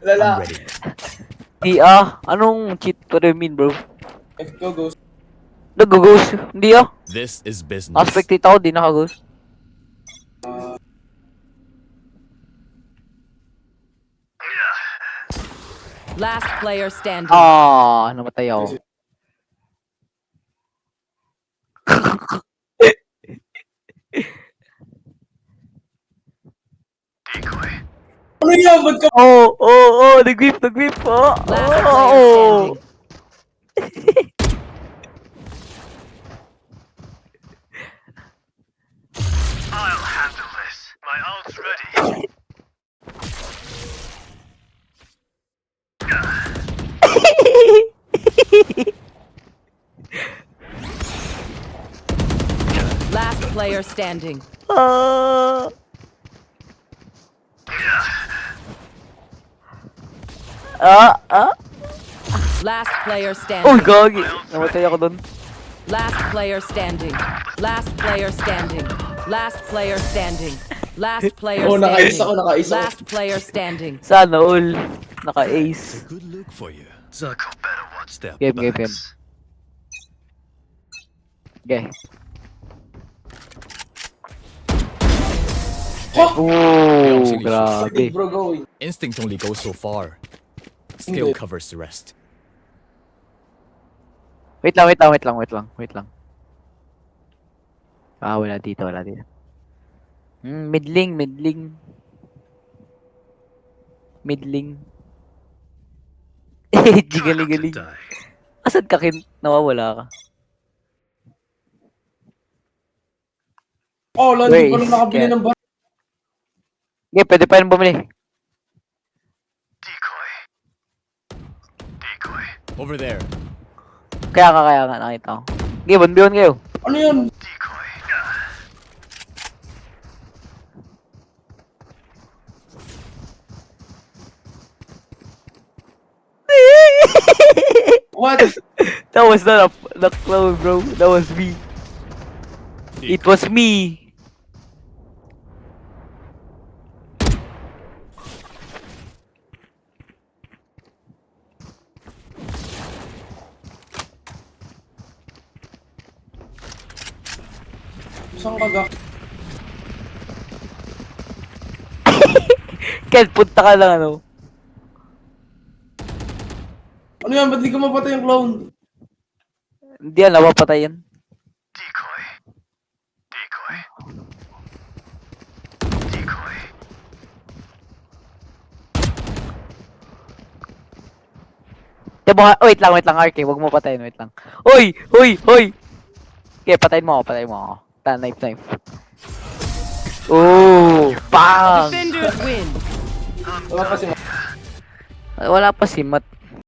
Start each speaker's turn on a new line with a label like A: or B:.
A: Lala.
B: I'm ready.
C: Di anong cheat? What do you mean, bro?
A: Go, ghost.
C: Nag-ghost. Hindi
B: This is business.
C: Aspectate ako, di naka-ghost.
D: Last player standing.
C: Namatay ako.
A: Ano yan? Ba't ka?
C: Nag-whip.
D: Last player standing.
E: I'll handle this. My ult's ready.
D: Last player standing. Last player standing.
C: Gagi. Namatay ako dun.
D: Last player standing. Last player standing. Last player standing. Last player
A: Oh, naka-ace
D: standing.
A: ako, naka-ace ako.
D: Last player standing.
C: Sana all. Naka-ace.
B: Good look for you.
E: Zuck better watch their
C: Game.
E: backs.
C: Okay. Grabe.
A: Bro, going.
B: Instinct only goes so far. Skill
A: Hindi.
B: covers the rest.
C: Wait lang. Wala dito. Midling. Galing.
E: Die.
C: Asan ka, Kim? Nawawala ka.
A: Oh,
C: Where
A: hindi pa
C: is
A: nung nakabili
C: Cat?
A: ng bar.
C: Okay, pwede pa rin bumili.
E: Decoy. Decoy.
B: Over there.
C: Kaya nga nakita ko. Okay, 1v1 kayo.
A: Ano yun?
E: Decoy.
A: What?
C: That was not a clone, bro. That was me. It was me.
A: Saan ka ga?
C: Ken, punta ka lang ano.
A: Ano yan? Ba't di ka mapatay yung clone?
C: Hindi yan, napapatay yan.
E: Decoy. Decoy. Decoy.
C: Wait lang, RK. Huwag mo patayin, wait lang. Hoy! Okay, patayin mo ako. Knife. Oh, bang!
D: Defenders win.
A: Wala pa si
C: Wala pa si Matt.